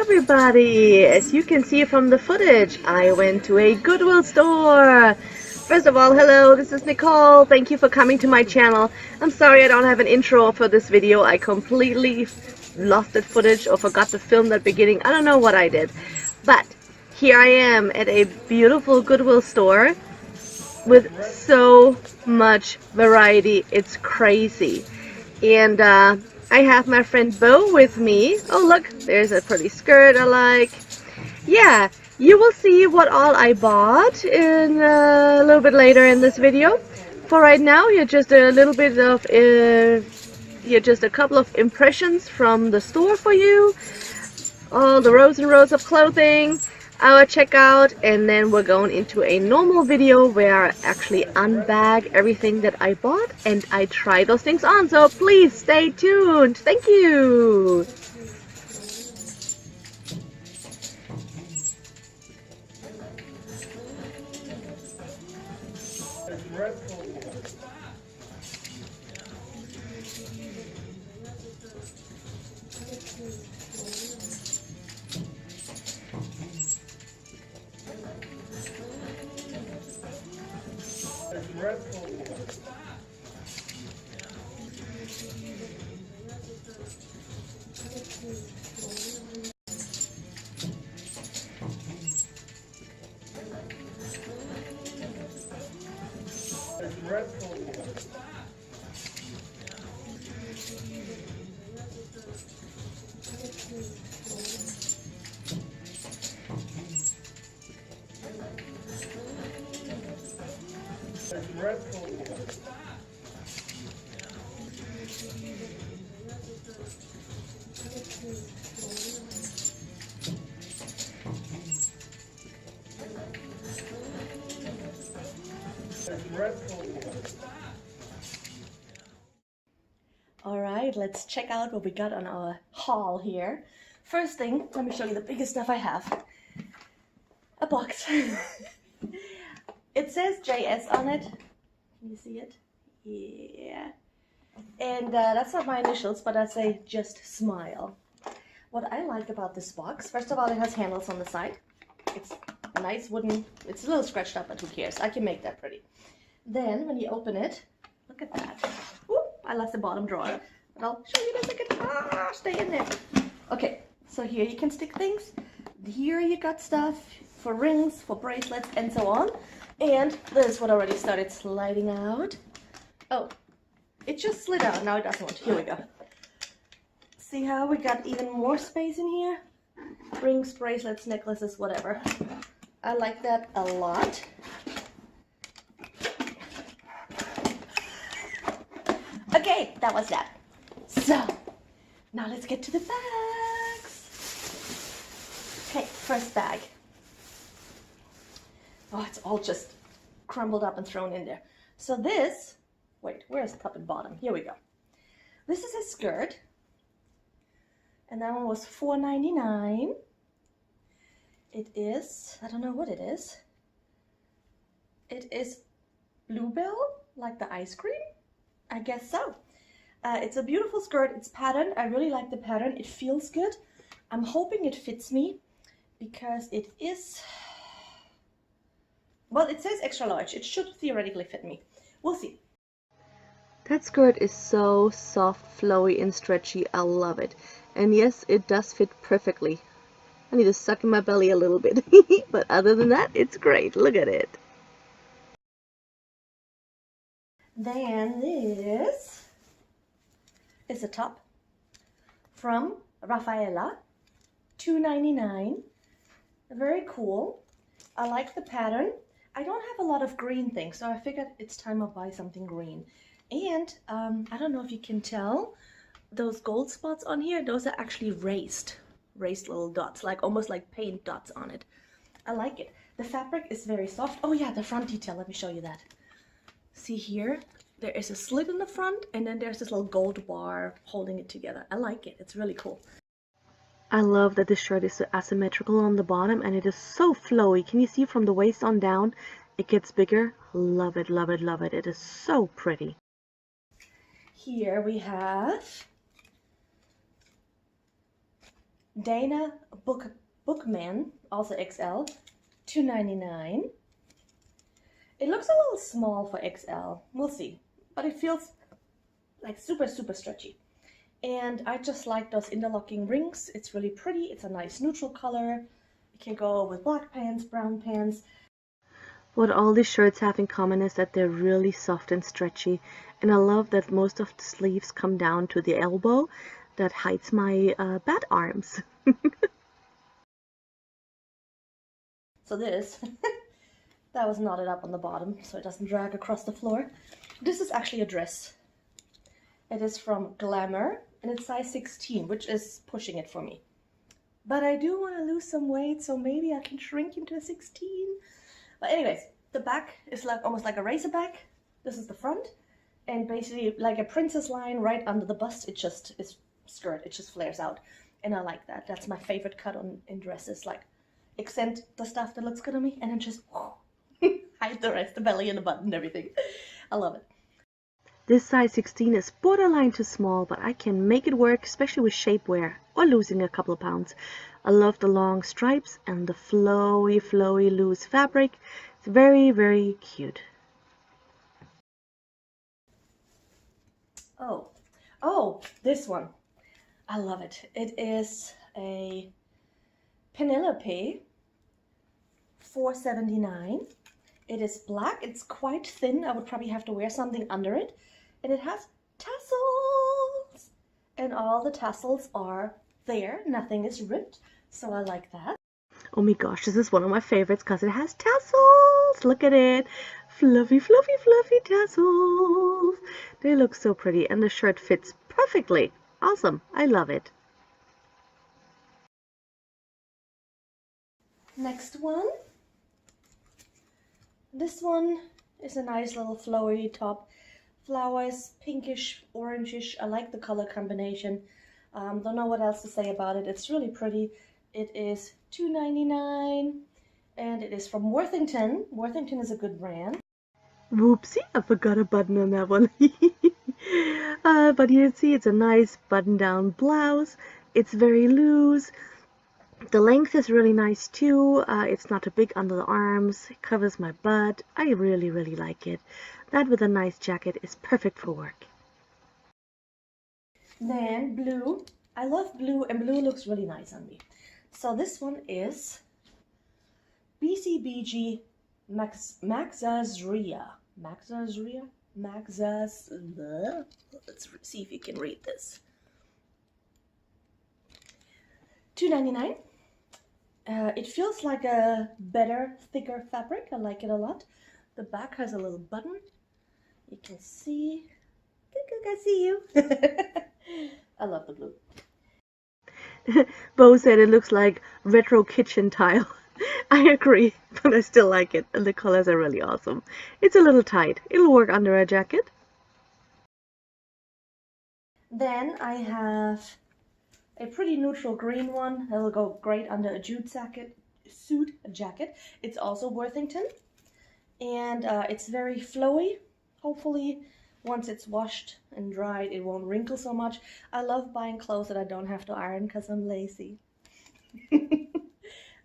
everybody! As you can see from the footage, I went to a Goodwill store. First of all, hello, this is Nicole. Thank you for coming to my channel. I'm sorry I don't have an intro for this video. I completely lost that footage or forgot to film that beginning. I don't know what I did. But here I am at a beautiful Goodwill store with so much variety. It's crazy. And I have my friend Bo with me. Oh look, there's a pretty skirt I like. Yeah, you will see what all I bought in a little bit later in this video. For right now, you're just a little bit of just a couple of impressions from the store for you. All the rows and rows of clothing, our checkout, and then we're going into a normal video where I actually unbag everything that I bought and I try those things on. So please stay tuned. Thank you. Alright, let's check out what we got on our haul here. First thing, let me show you the biggest stuff I have. A box. It says JS on it. Can you see it? Yeah. And that's not my initials, but I say just smile. What I like about this box, first of all, it has handles on the side. It's a nice wooden, it's a little scratched up, but who cares? I can make that pretty. Then when you open it, look at that. Whoop, I left the bottom drawer, but I'll show you in a second. Ah, stay in there. Okay, so here you can stick things. Here you got stuff for rings, for bracelets, and so on. And this one already started sliding out. Oh, it just slid out. Now it doesn't. Here we go. See how we got even more space in here? Rings, bracelets, necklaces, whatever. I like that a lot. Okay, that was that. So, now let's get to the bags. Okay, first bag. Oh, it's all just crumbled up and thrown in there. So this, wait, where's the top and bottom? Here we go. This is a skirt. And that one was $4.99. It is, I don't know what it is. It is Bluebell, like the ice cream? I guess so. It's a beautiful skirt. It's patterned. I really like the pattern. It feels good. I'm hoping it fits me because it is, well, it says extra large. It should theoretically fit me. We'll see. That skirt is so soft, flowy, and stretchy. I love it. And yes, it does fit perfectly. I need to suck in my belly a little bit. But other than that, it's great. Look at it. Then this is a top from Rafaella. $2.99. Very cool. I like the pattern. I don't have a lot of green things, so I figured it's time I buy something green. And I don't know if you can tell, those gold spots on here, those are actually raised little dots, like almost like paint dots on it. I like it. The fabric is very soft. Oh yeah, the front detail, let me show you that. See here, there is a slit in the front, and then there's this little gold bar holding it together. I like it. It's really cool. I love that this shirt is asymmetrical on the bottom, and it is so flowy. Can you see from the waist on down? It gets bigger. Love it, love it, love it. It is so pretty. Here we have Dana Buchman, also XL, $2.99. It looks a little small for XL. We'll see. But it feels like super, super stretchy. And I just like those interlocking rings. It's really pretty. It's a nice neutral color. It can go with black pants, brown pants. What all these shirts have in common is that they're really soft and stretchy. And I love that most of the sleeves come down to the elbow. That hides my bad arms. So this, that was knotted up on the bottom so it doesn't drag across the floor. This is actually a dress. It is from Glamour and it's size 16, which is pushing it for me. But I do want to lose some weight, so maybe I can shrink into a 16. But anyways, the back is like almost like a racer back. This is the front. And basically like a princess line right under the bust. It just is skirt. It just flares out. And I like that. That's my favorite cut in dresses. Like accent the stuff that looks good on me and then just hide the rest, the belly and the butt and everything. I love it. This size 16 is borderline too small, but I can make it work, especially with shapewear or losing a couple of pounds. I love the long stripes and the flowy, flowy, loose fabric. It's very, very cute. Oh, this one. I love it. It is a Penelope, $4.79. It is black. It's quite thin. I would probably have to wear something under it. And it has tassels. And all the tassels are there. Nothing is ripped. So I like that. Oh my gosh, this is one of my favorites because it has tassels. Look at it. Fluffy, fluffy, fluffy tassels. They look so pretty. And the shirt fits perfectly. Awesome. I love it. Next one. This one is a nice little flowery top. Flowers, pinkish, orangish. I like the color combination. Don't know what else to say about it. It's really pretty. It is $2.99 and it is from Worthington. Worthington is a good brand. Whoopsie, I forgot a button on that one. But you can see it's a nice button-down blouse. It's very loose. The length is really nice too. It's not too big under the arms. It covers my butt. I really, really like it. That with a nice jacket is perfect for work. Then blue. I love blue and blue looks really nice on me. So this one is BCBG Maxazria. Let's see if you can read this. $2.99. It feels like a better, thicker fabric. I like it a lot. The back has a little button. You can see. I see you. I love the blue. Bo said it looks like retro kitchen tile. I agree, but I still like it, and the colors are really awesome. It's a little tight. It'll work under a jacket. Then I have a pretty neutral green one. That'll go great under a jute jacket. It's also Worthington, and it's very flowy. Hopefully, once it's washed and dried, it won't wrinkle so much. I love buying clothes that I don't have to iron because I'm lazy.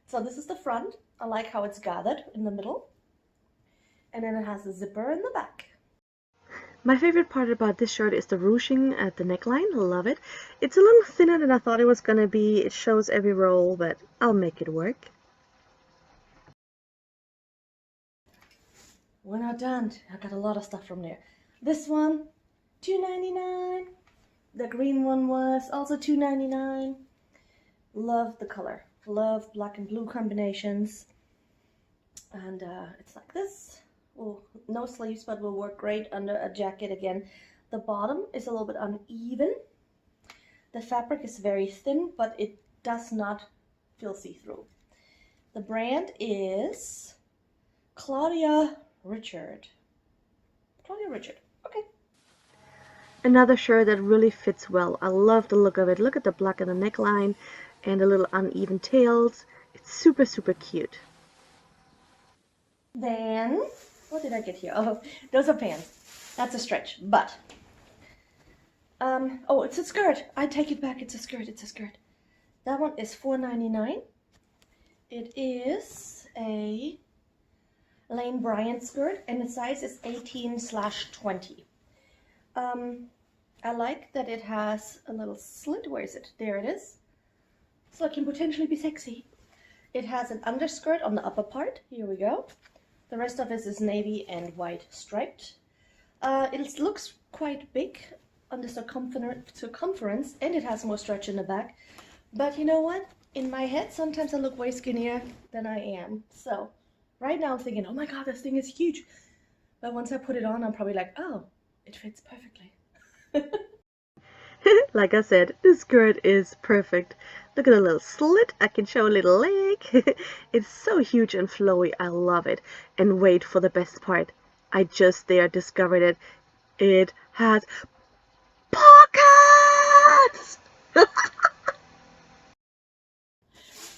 So this is the front. I like how it's gathered in the middle. And then it has a zipper in the back. My favorite part about this shirt is the ruching at the neckline. I love it. It's a little thinner than I thought it was going to be. It shows every roll, but I'll make it work. We're not done. I got a lot of stuff from there. This one, $2.99. The green one was also $2.99. Love the color. Love black and blue combinations. And it's like this. Well, no sleeves, but will work great under a jacket again. The bottom is a little bit uneven. The fabric is very thin, but it does not feel see-through. The brand is Claudia Richard. Claudia Richard. Okay. Another shirt that really fits well. I love the look of it. Look at the black in the neckline and the little uneven tails. It's super, super cute. Then, what did I get here? Oh, those are pants. That's a stretch, but oh, it's a skirt. I take it back. It's a skirt. It's a skirt. That one is $4.99. It is a Lane Bryant skirt, and the size is 18/20. I like that it has a little slit. Where is it? There it is. So it can potentially be sexy. It has an underskirt on the upper part. Here we go. The rest of it is navy and white striped. It looks quite big on the circumference, and it has more stretch in the back. But you know what? In my head, sometimes I look way skinnier than I am. So right now I'm thinking, oh my god, this thing is huge. But once I put it on, I'm probably like, oh, it fits perfectly. Like I said, the skirt is perfect. Look at the little slit. I can show a little leg. It's so huge and flowy. I love it. And wait for the best part. I just there discovered it. It has pockets!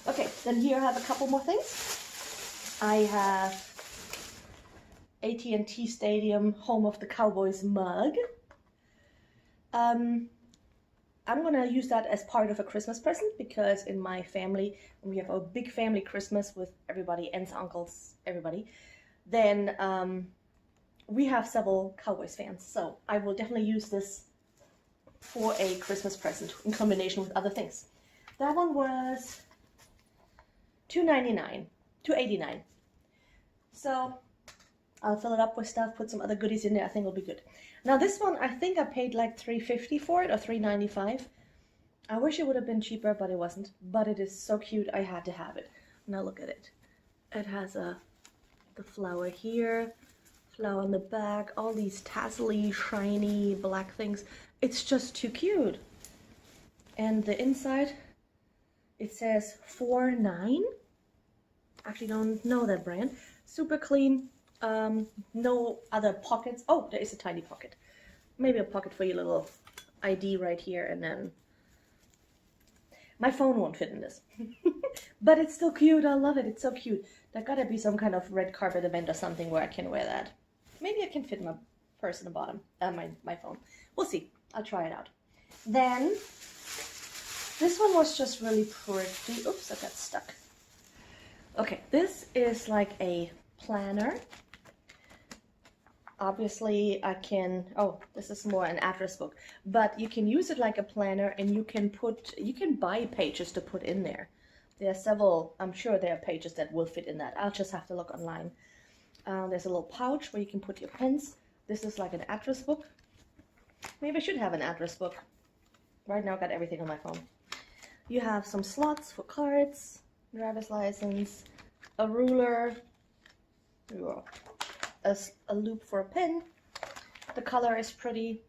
Okay, then here I have a couple more things. I have AT&T Stadium, home of the Cowboys mug. I'm gonna use that as part of a Christmas present because in my family, we have a big family Christmas with everybody, aunts, uncles, everybody. Then we have several Cowboys fans, so I will definitely use this for a Christmas present in combination with other things. That one was $2.89. So I'll fill it up with stuff, put some other goodies in there. I think it'll be good. Now this one, I think I paid like $3.50 for it, or $3.95. I wish it would have been cheaper, but it wasn't. But it is so cute, I had to have it. Now look at it. It has the flower here, flower on the back, all these tassely, shiny black things. It's just too cute. And the inside, it says 4.9. Actually don't know that brand. Super clean. No other pockets. Oh, there is a tiny pocket. Maybe a pocket for your little ID right here, and then my phone won't fit in this. But it's still cute. I love it. It's so cute. There gotta be some kind of red carpet event or something where I can wear that. Maybe I can fit my purse in the bottom. My phone. We'll see. I'll try it out. Then this one was just really pretty. Oops, I got stuck. Okay, this is like a planner. Obviously I can, oh, this is more an address book, but you can use it like a planner, and you can buy pages to put in there. There are several, I'm sure there are pages that will fit in that. I'll just have to look online. There's a little pouch where you can put your pens. This is like an address book. Maybe I should have an address book. Right now I got everything on my phone. You have some slots for cards, driver's license, a ruler, a loop for a pen. The color is pretty.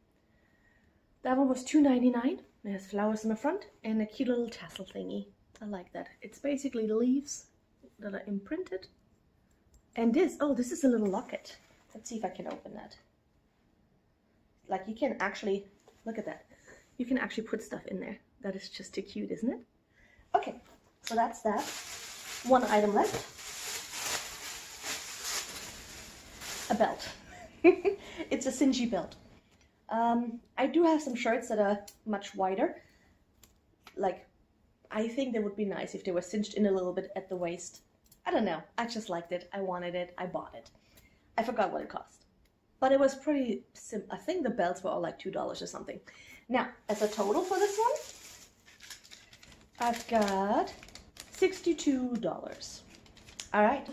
That one was $2.99. It has flowers in the front and a cute little tassel thingy. I like that. It's basically leaves that are imprinted. And this, oh, this is a little locket. Let's see if I can open that. Like, you can actually, look at that. You can actually put stuff in there. That is just too cute, isn't it? Okay, so that's that. One item left. A belt. It's a cinchy belt. I do have some shirts that are much wider. Like, I think they would be nice if they were cinched in a little bit at the waist. I don't know. I just liked it. I wanted it. I bought it. I forgot what it cost. But it was pretty simple. I think the belts were all like $2 or something. Now, as a total for this one, I've got $62. All right.